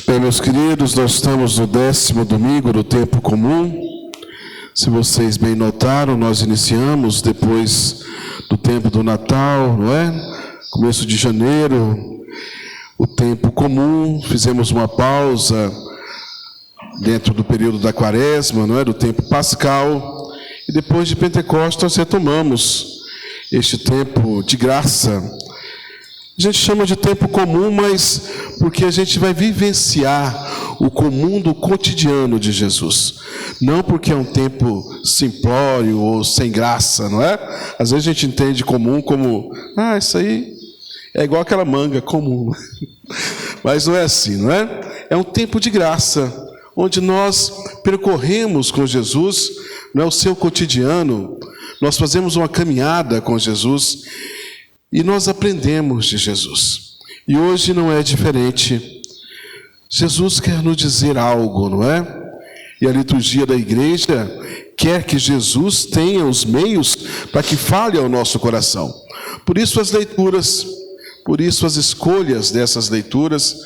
Bem, meus queridos, nós estamos no 10º domingo do tempo comum. Se vocês bem notaram, nós iniciamos depois do tempo do Natal, não é? Começo de janeiro, o tempo comum, fizemos uma pausa dentro do período da quaresma, não é? Do tempo pascal, e depois de Pentecostes nós retomamos este tempo de graça. A gente chama de tempo comum, mas porque a gente vai vivenciar o comum do cotidiano de Jesus. Não porque é um tempo simplório ou sem graça, não é? Às vezes a gente entende comum como, isso aí é igual aquela manga comum. Mas não é assim, não é? É um tempo de graça, onde nós percorremos com Jesus, não é, o seu cotidiano, nós fazemos uma caminhada com Jesus, e nós aprendemos de Jesus. E hoje não é diferente. Jesus quer nos dizer algo, não é? E a liturgia da igreja quer que Jesus tenha os meios para que fale ao nosso coração. Por isso as leituras, por isso as escolhas dessas leituras,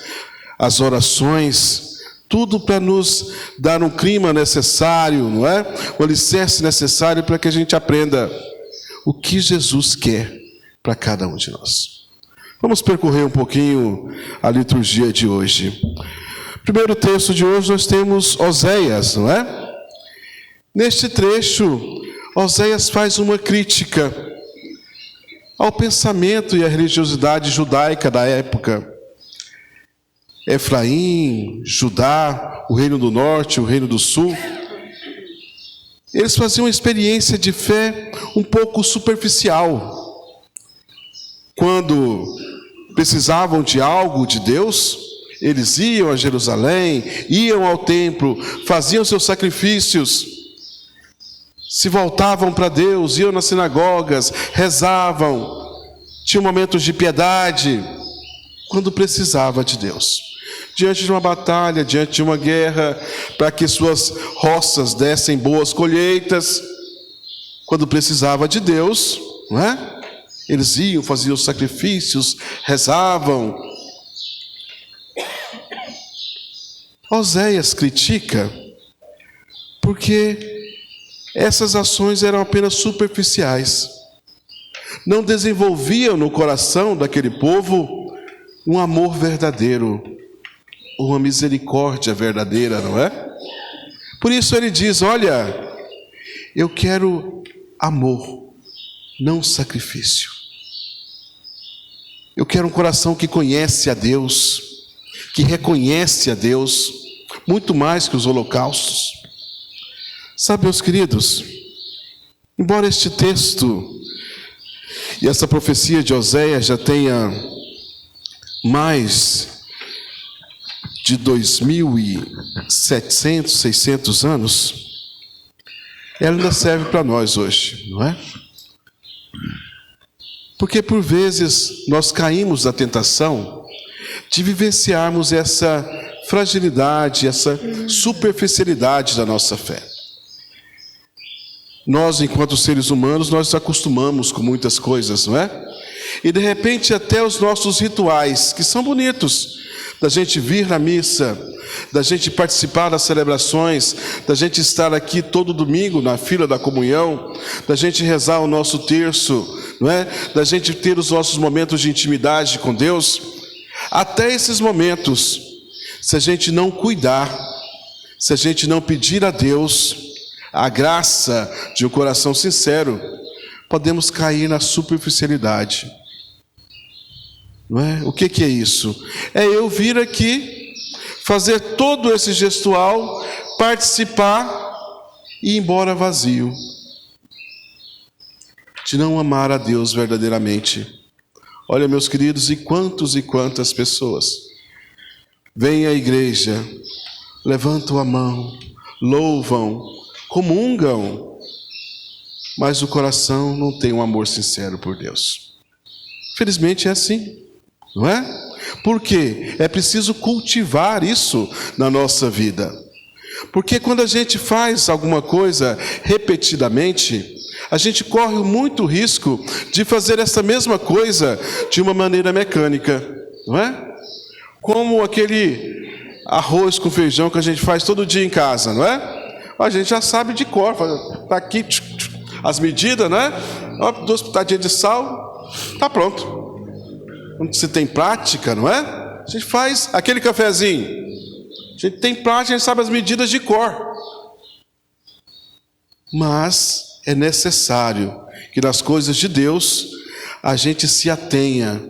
as orações, tudo para nos dar um clima necessário, não é? O alicerce necessário para que a gente aprenda o que Jesus quer para cada um de nós. Vamos percorrer um pouquinho a liturgia de hoje. Primeiro texto de hoje nós temos Oséias, não é? Neste trecho, Oséias faz uma crítica ao pensamento e à religiosidade judaica da época. Efraim, Judá, o reino do norte, o reino do sul, eles faziam uma experiência de fé um pouco superficial. Quando precisavam de algo de Deus, eles iam a Jerusalém, iam ao templo, faziam seus sacrifícios, se voltavam para Deus, iam nas sinagogas, rezavam, tinham momentos de piedade, quando precisava de Deus. Diante de uma batalha, diante de uma guerra, para que suas roças dessem boas colheitas, quando precisava de Deus, não é? Eles iam, faziam os sacrifícios, rezavam. Oséias critica porque essas ações eram apenas superficiais. Não desenvolviam no coração daquele povo um amor verdadeiro, uma misericórdia verdadeira, não é? Por isso ele diz, olha, eu quero amor, não sacrifício. Eu quero um coração que conhece a Deus, que reconhece a Deus, muito mais que os holocaustos. Sabe, meus queridos, embora este texto e essa profecia de Oséias já tenha mais de 2.700, 600 anos, ela ainda serve para nós hoje, não é? Porque por vezes nós caímos na tentação de vivenciarmos essa fragilidade, essa superficialidade da nossa fé. Nós, enquanto seres humanos, nós nos acostumamos com muitas coisas, não é? E de repente até os nossos rituais, que são bonitos, da gente vir na missa, da gente participar das celebrações, da gente estar aqui todo domingo na fila da comunhão, da gente rezar o nosso terço, não é? Da gente ter os nossos momentos de intimidade com Deus. Até esses momentos, se a gente não cuidar, se a gente não pedir a Deus a graça de um coração sincero, podemos cair na superficialidade. Não é? O que é isso? É eu vir aqui, fazer todo esse gestual, participar e ir embora vazio, de não amar a Deus verdadeiramente. Olha, meus queridos, e quantas pessoas vêm à igreja, levantam a mão, louvam, comungam, mas o coração não tem um amor sincero por Deus. Felizmente é assim, não é? Porque é preciso cultivar isso na nossa vida. Porque quando a gente faz alguma coisa repetidamente, a gente corre muito risco de fazer essa mesma coisa de uma maneira mecânica, não é? Como aquele arroz com feijão que a gente faz todo dia em casa, não é? A gente já sabe de cor, tá aqui as medidas, né? 2 pitadinhas de sal, tá pronto. Quando você tem prática, não é? A gente faz aquele cafezinho, a gente tem prática, a gente sabe as medidas de cor. Mas é necessário que nas coisas de Deus a gente se atenha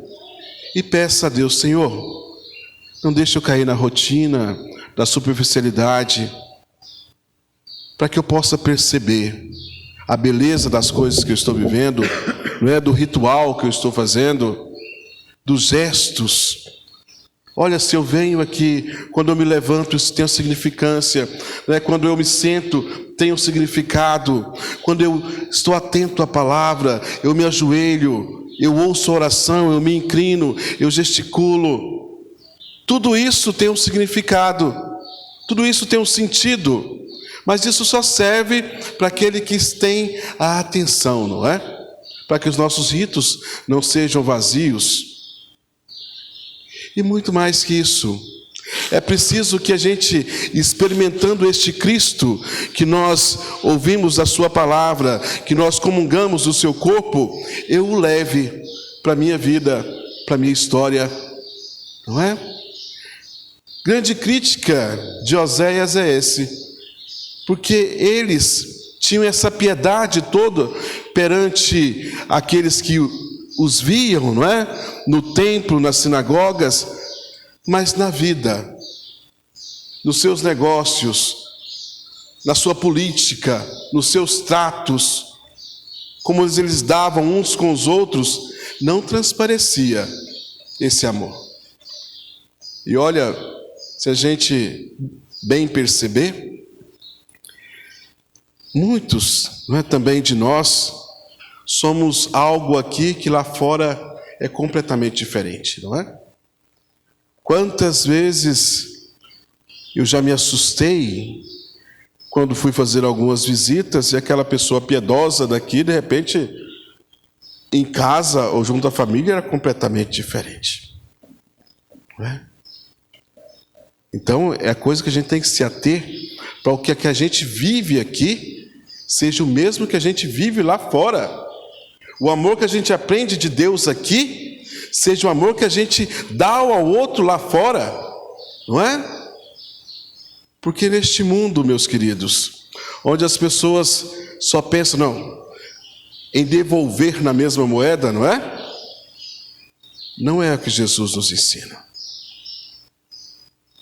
e peça a Deus: Senhor, não deixe eu cair na rotina, da superficialidade, para que eu possa perceber a beleza das coisas que eu estou vivendo, não é, do ritual que eu estou fazendo, dos gestos. Olha, se eu venho aqui, quando eu me levanto, isso tem uma significância, né? Quando eu me sento, tem um significado. Quando eu estou atento à palavra, eu me ajoelho, eu ouço a oração, eu me inclino, eu gesticulo. Tudo isso tem um significado, tudo isso tem um sentido, mas isso só serve para aquele que tem a atenção, não é? Para que os nossos ritos não sejam vazios. E muito mais que isso, é preciso que a gente, experimentando este Cristo, que nós ouvimos a sua palavra, que nós comungamos do seu corpo, eu o leve para a minha vida, para a minha história, não é? Grande crítica de Oséias é esse, porque eles tinham essa piedade toda perante aqueles que os viam, não é? No templo, nas sinagogas, mas na vida, nos seus negócios, na sua política, nos seus tratos, como eles davam uns com os outros, não transparecia esse amor. E olha, se a gente bem perceber, muitos, não é, também de nós, somos algo aqui que lá fora é completamente diferente, não é? Quantas vezes eu já me assustei quando fui fazer algumas visitas e aquela pessoa piedosa daqui, de repente, em casa ou junto à família, era completamente diferente, não é? Então, é a coisa que a gente tem que se ater para o que a gente vive aqui seja o mesmo que a gente vive lá fora. O amor que a gente aprende de Deus aqui seja o amor que a gente dá ao outro lá fora, não é? Porque neste mundo, meus queridos, onde as pessoas só pensam em devolver na mesma moeda, não é? Não é o que Jesus nos ensina.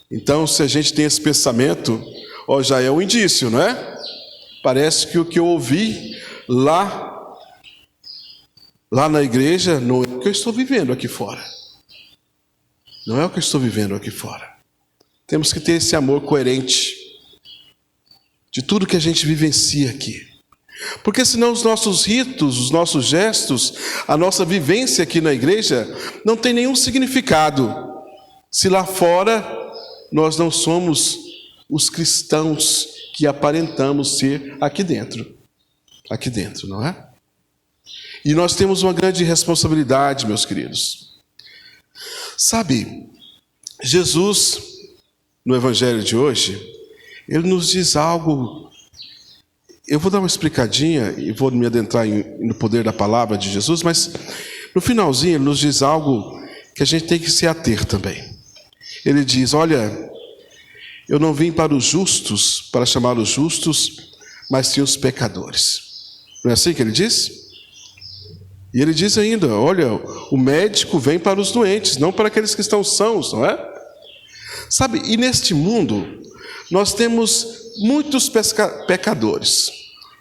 Então, se a gente tem esse pensamento, já é um indício, não é? Parece que o que eu ouvi lá na igreja não é o que eu estou vivendo aqui fora. Não é o que eu estou vivendo aqui fora. Temos que ter esse amor coerente de tudo que a gente vivencia aqui. Porque senão os nossos ritos, os nossos gestos, a nossa vivência aqui na igreja não tem nenhum significado se lá fora nós não somos os cristãos que aparentamos ser aqui dentro. Aqui dentro, não é? E nós temos uma grande responsabilidade, meus queridos. Sabe, Jesus, no Evangelho de hoje, ele nos diz algo. Eu vou dar uma explicadinha e vou me adentrar no poder da palavra de Jesus, mas no finalzinho ele nos diz algo que a gente tem que se ater também. Ele diz: olha, eu não vim para os justos, para chamar os justos, mas sim os pecadores. Não é assim que ele diz? E ele diz ainda: olha, o médico vem para os doentes, não para aqueles que estão sãos, não é? Sabe, e neste mundo, nós temos muitos pecadores,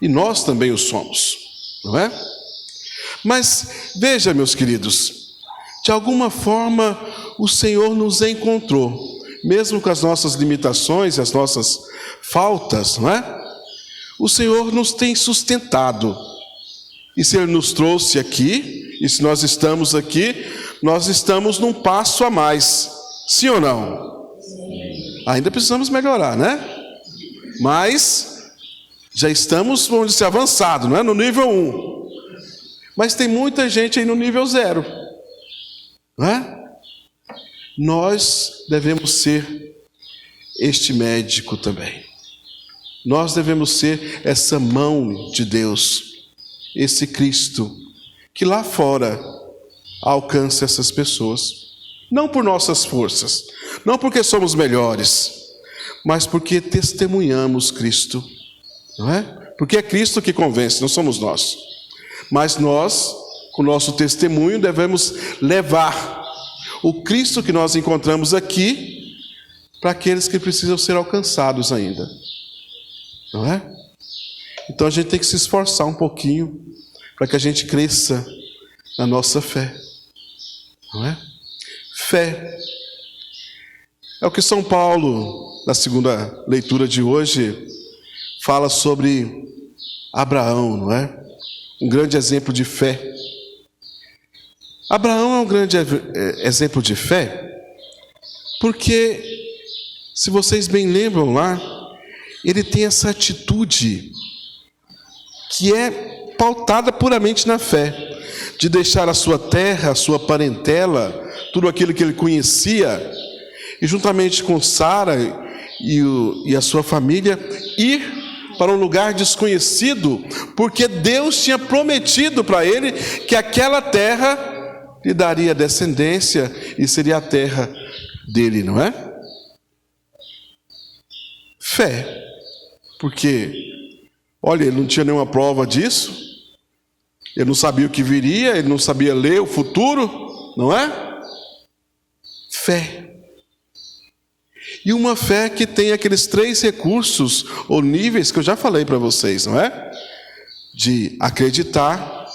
e nós também o somos, não é? Mas, veja, meus queridos, de alguma forma, o Senhor nos encontrou, mesmo com as nossas limitações, as nossas faltas, não é? O Senhor nos tem sustentado. E se Ele nos trouxe aqui, e se nós estamos aqui, nós estamos num passo a mais. Sim ou não? Sim. Ainda precisamos melhorar, né? Mas já estamos, vamos dizer, avançado, não é? No nível 1. Mas tem muita gente aí no nível 0. Não é? Nós devemos ser este médico também. Nós devemos ser essa mão de Deus, esse Cristo, que lá fora alcança essas pessoas. Não por nossas forças, não porque somos melhores, mas porque testemunhamos Cristo, não é? Porque é Cristo que convence, não somos nós. Mas nós, com o nosso testemunho, devemos levar o Cristo que nós encontramos aqui para aqueles que precisam ser alcançados ainda, não é? Então a gente tem que se esforçar um pouquinho para que a gente cresça na nossa fé, não é? Fé é o que São Paulo, na segunda leitura de hoje, fala sobre Abraão, não é? Um grande exemplo de fé. Abraão é um grande exemplo de fé, porque, se vocês bem lembram lá, ele tem essa atitude que é pautada puramente na fé, de deixar a sua terra, a sua parentela, tudo aquilo que ele conhecia, e juntamente com Sara e a sua família, ir para um lugar desconhecido, porque Deus tinha prometido para ele que aquela terra lhe daria descendência e seria a terra dele, não é? Fé, porque, olha, ele não tinha nenhuma prova disso, ele não sabia o que viria, ele não sabia ler o futuro, não é? Fé. E uma fé que tem aqueles 3 recursos ou níveis que eu já falei para vocês, não é? De acreditar,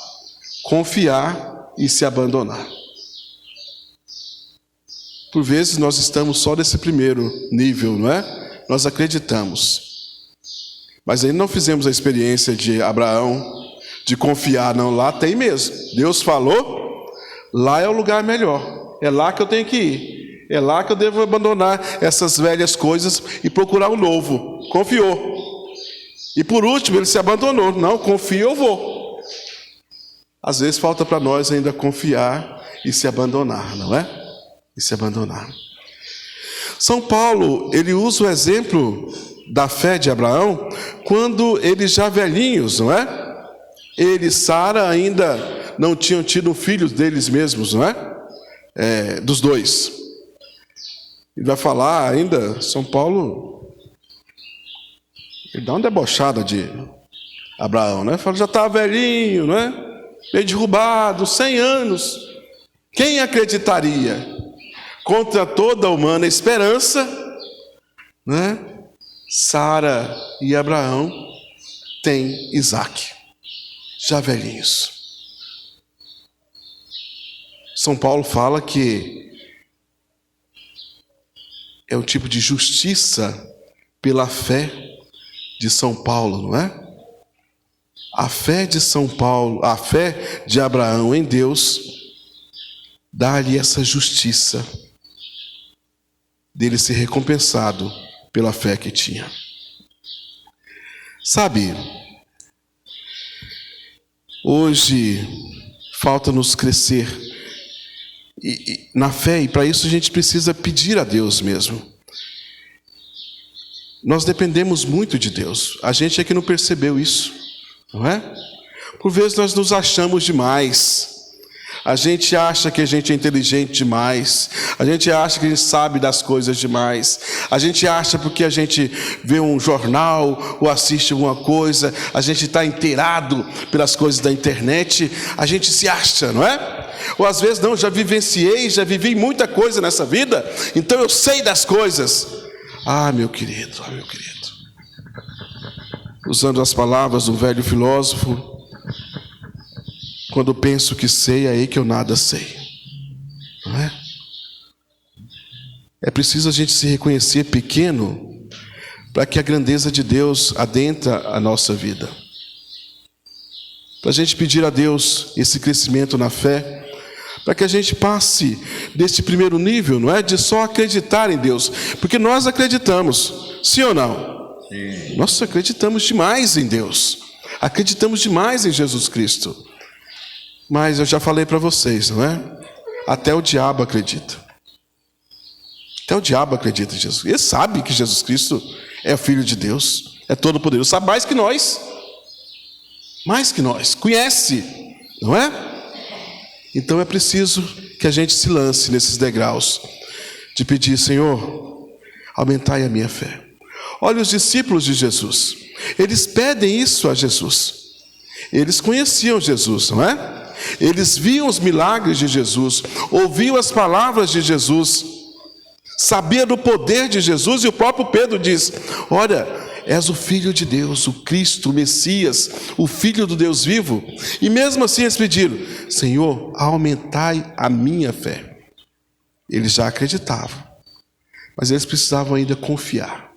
confiar e se abandonar. Por vezes nós estamos só nesse primeiro nível, não é? Nós acreditamos, mas ainda não fizemos a experiência de Abraão, de confiar. Não, lá tem mesmo, Deus falou, lá é o lugar melhor, é lá que eu tenho que ir, é lá que eu devo abandonar essas velhas coisas e procurar o novo. Confiou. E por último ele se abandonou. Não, confio, eu vou. Às vezes falta para nós ainda confiar e se abandonar, não é? E se abandonar. São Paulo, ele usa o exemplo da fé de Abraão quando eles já velhinhos, não é? Ele e Sara ainda não tinham tido filhos deles mesmos, não é? Dos dois. Ele vai falar ainda, São Paulo, ele dá uma debochada de Abraão, né? Fala, já está velhinho, não é? Meio derrubado, 100 anos. Quem acreditaria? Contra toda a humana esperança, né? Sara e Abraão têm Isaque, já velhinhos. São Paulo fala que é um tipo de justiça pela fé de São Paulo, não é? A fé de São Paulo, a fé de Abraão em Deus, dá-lhe essa justiça dele ser recompensado pela fé que tinha. Sabe, hoje falta-nos crescer na fé, e para isso a gente precisa pedir a Deus mesmo. Nós dependemos muito de Deus, a gente é que não percebeu isso, não é? Por vezes nós nos achamos demais. A gente acha que a gente é inteligente demais. A gente acha que a gente sabe das coisas demais. A gente acha porque a gente vê um jornal ou assiste alguma coisa, a gente está inteirado pelas coisas da internet, a gente se acha, não é? Ou às vezes não, já vivi muita coisa nessa vida, então eu sei das coisas. Meu querido. Usando as palavras do velho filósofo, quando penso que sei, é aí que eu nada sei, não é? É preciso a gente se reconhecer pequeno para que a grandeza de Deus adentra a nossa vida. Para a gente pedir a Deus esse crescimento na fé, para que a gente passe desse primeiro nível, não é? De só acreditar em Deus, porque nós acreditamos, sim ou não? Sim. Nós acreditamos demais em Deus, acreditamos demais em Jesus Cristo. Mas eu já falei para vocês, não é? Até o diabo acredita. Até o diabo acredita em Jesus. Ele sabe que Jesus Cristo é o Filho de Deus, é todo-poderoso, sabe mais que nós. Mais que nós, conhece, não é? Então é preciso que a gente se lance nesses degraus de pedir: Senhor, aumentai a minha fé. Olha os discípulos de Jesus, eles pedem isso a Jesus. Eles conheciam Jesus, não é? Eles viam os milagres de Jesus, ouviam as palavras de Jesus, sabiam do poder de Jesus, e o próprio Pedro diz: olha, és o Filho de Deus, o Cristo, o Messias, o Filho do Deus vivo. E mesmo assim eles pediram: Senhor, aumentai a minha fé. Eles já acreditavam, mas eles precisavam ainda confiar,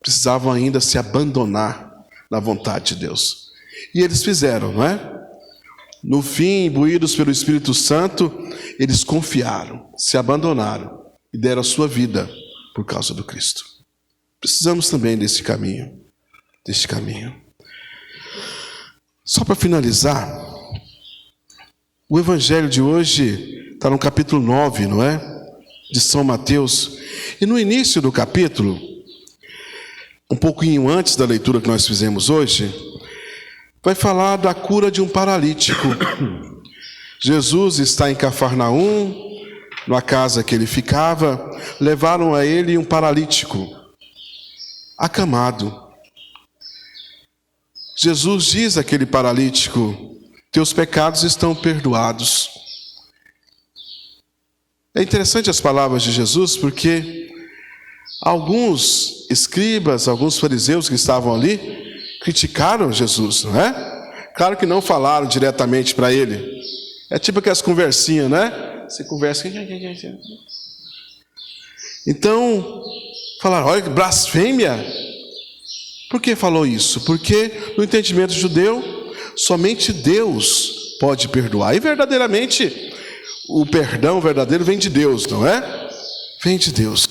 precisavam ainda se abandonar na vontade de Deus. E eles fizeram, não é? No fim, imbuídos pelo Espírito Santo, eles confiaram, se abandonaram e deram a sua vida por causa do Cristo. Precisamos também desse caminho. Só para finalizar, o Evangelho de hoje está no capítulo 9, não é? De São Mateus. E no início do capítulo, um pouquinho antes da leitura que nós fizemos hoje, vai falar da cura de um paralítico. Jesus está em Cafarnaum, numa casa que ele ficava, levaram a ele um paralítico, acamado. Jesus diz àquele paralítico: teus pecados estão perdoados. É interessante as palavras de Jesus, porque alguns escribas, alguns fariseus que estavam ali, criticaram Jesus, não é? Claro que não falaram diretamente para ele. É tipo aquelas conversinhas, né? Você conversa. Então, falaram: olha que blasfêmia. Por que falou isso? Porque no entendimento judeu, somente Deus pode perdoar. E verdadeiramente, o perdão verdadeiro vem de Deus, não é? Vem de Deus.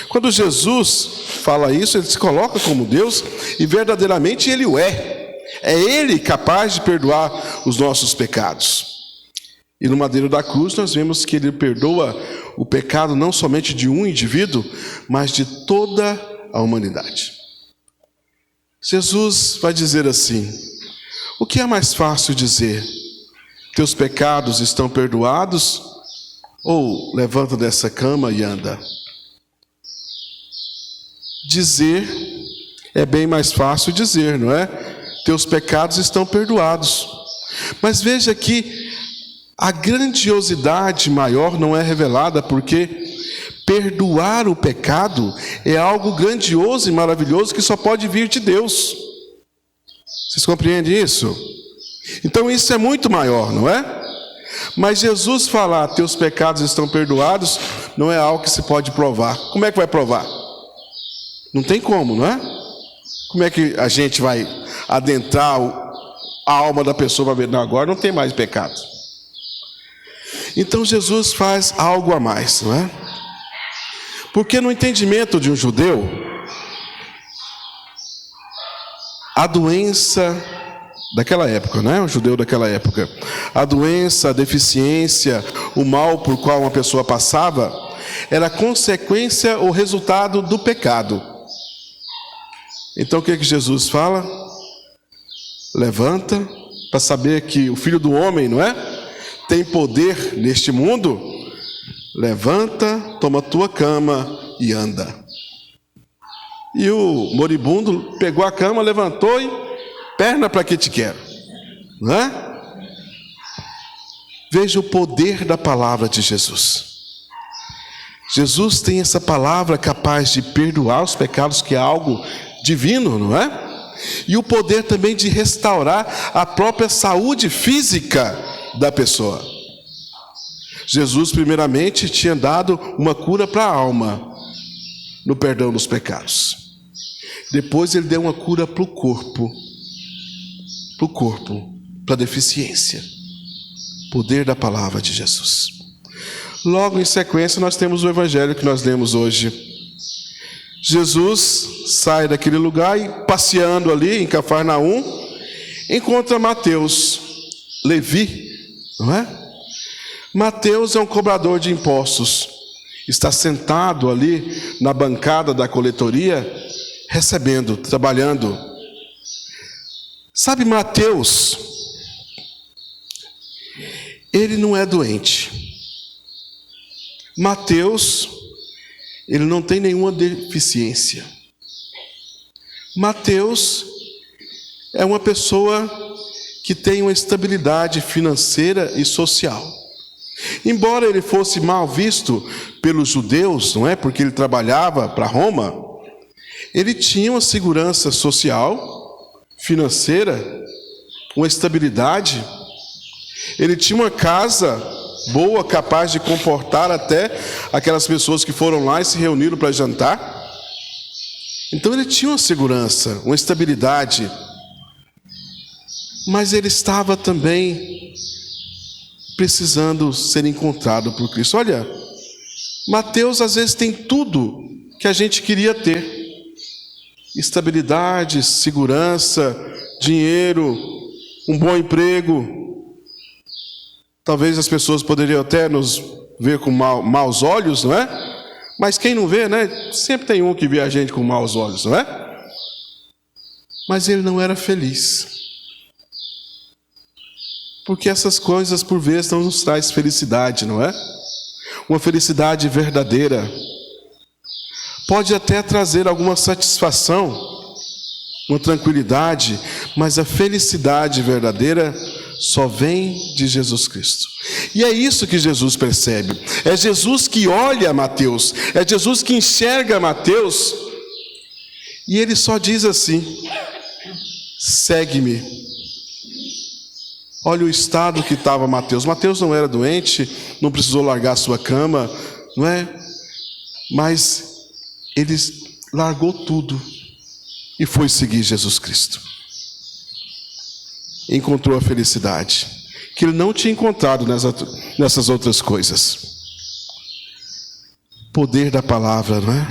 Quando Jesus fala isso, ele se coloca como Deus, e verdadeiramente ele o é. É ele capaz de perdoar os nossos pecados. E no madeiro da cruz nós vemos que ele perdoa o pecado não somente de um indivíduo, mas de toda a humanidade. Jesus vai dizer assim: o que é mais fácil dizer? Teus pecados estão perdoados? Ou levanta dessa cama e anda? Dizer é bem mais fácil dizer, não é? Teus pecados estão perdoados. Mas veja que a grandiosidade maior não é revelada, porque perdoar o pecado é algo grandioso e maravilhoso que só pode vir de Deus. Vocês compreendem isso? Então isso é muito maior, não é? Mas Jesus falar teus pecados estão perdoados não é algo que se pode provar. Como é que vai provar? Não tem como, não é? Como é que a gente vai adentrar a alma da pessoa para ver? Não, agora não tem mais pecado. Então Jesus faz algo a mais, não é? Porque no entendimento de um judeu, a doença daquela época, né? O judeu daquela época, a doença, a deficiência, o mal por qual uma pessoa passava, era consequência ou resultado do pecado. Então o que Jesus fala? Levanta, para saber que o Filho do Homem, não é? Tem poder neste mundo. Levanta, toma tua cama e anda. E o moribundo pegou a cama, levantou e: perna para que te quero, não é? Veja o poder da palavra de Jesus. Jesus tem essa palavra capaz de perdoar os pecados, que é algo divino, não é? E o poder também de restaurar a própria saúde física da pessoa. Jesus primeiramente tinha dado uma cura para a alma, no perdão dos pecados. Depois ele deu uma cura para o corpo, para a deficiência. Poder da palavra de Jesus. Logo em sequência nós temos o evangelho que nós lemos hoje. Jesus sai daquele lugar e, passeando ali em Cafarnaum, encontra Mateus, Levi, não é? Mateus é um cobrador de impostos. está sentado ali na bancada da coletoria, recebendo, trabalhando. Sabe, Mateus, ele não é doente. Mateus, ele não tem nenhuma deficiência. Mateus é uma pessoa que tem uma estabilidade financeira e social. Embora ele fosse mal visto pelos judeus, não é? Porque ele trabalhava para Roma, ele tinha uma segurança social, financeira, uma estabilidade. Ele tinha uma casa boa, capaz de comportar até aquelas pessoas que foram lá e se reuniram para jantar. Então ele tinha uma segurança, uma estabilidade. Mas ele estava também precisando ser encontrado por Cristo. Olha, Mateus às vezes tem tudo que a gente queria ter. Estabilidade, segurança, dinheiro, um bom emprego. Talvez as pessoas poderiam até nos ver com maus olhos, não é? Mas quem não vê, né? Sempre tem um que vê a gente com maus olhos, não é? Mas ele não era feliz. Porque essas coisas, por vezes, não nos traz felicidade, não é? Uma felicidade verdadeira. Pode até trazer alguma satisfação, uma tranquilidade, mas a felicidade verdadeira só vem de Jesus Cristo. E é isso que Jesus percebe. É Jesus que olha Mateus, é Jesus que enxerga Mateus, e ele só diz assim: segue-me. Olha o estado que estava Mateus. Mateus não era doente, não precisou largar sua cama, não é? Mas ele largou tudo e foi seguir Jesus Cristo. Encontrou a felicidade que ele não tinha encontrado nessas outras coisas. Poder da palavra, não é?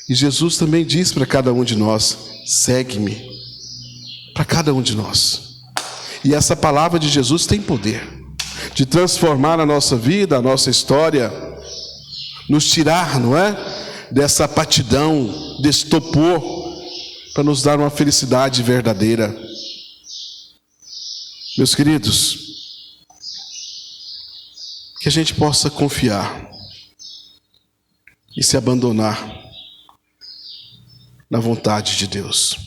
E Jesus também diz para cada um de nós: segue-me. Para cada um de nós. E essa palavra de Jesus tem poder de transformar a nossa vida, a nossa história, nos tirar, não é? Dessa apatidão, desse topor, para nos dar uma felicidade verdadeira. Meus queridos, que a gente possa confiar e se abandonar na vontade de Deus.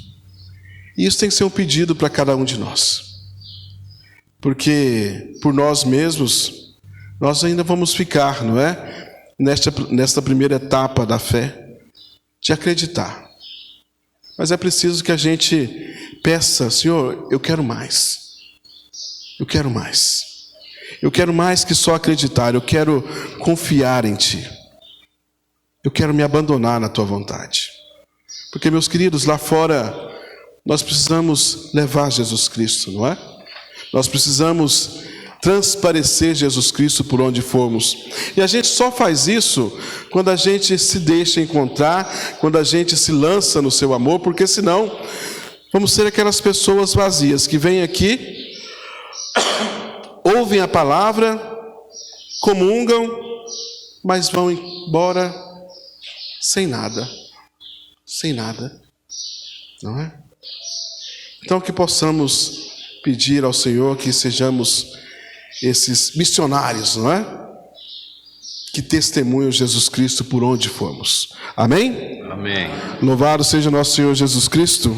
E isso tem que ser um pedido para cada um de nós. Porque por nós mesmos, nós ainda vamos ficar, não é? Nesta primeira etapa da fé, de acreditar. Mas é preciso que a gente peça: Senhor, eu quero mais. Eu quero mais. Eu quero mais que só acreditar, eu quero confiar em Ti. Eu quero me abandonar na Tua vontade. Porque, meus queridos, lá fora, nós precisamos levar Jesus Cristo, não é? Nós precisamos transparecer Jesus Cristo por onde formos. E a gente só faz isso quando a gente se deixa encontrar, quando a gente se lança no seu amor, porque senão vamos ser aquelas pessoas vazias que vêm aqui, ouvem a palavra, comungam, mas vão embora sem nada. Sem nada. Não é? Então que possamos pedir ao Senhor que sejamos esses missionários, não é? Que testemunham Jesus Cristo por onde formos. Amém? Amém. Louvado seja nosso Senhor Jesus Cristo.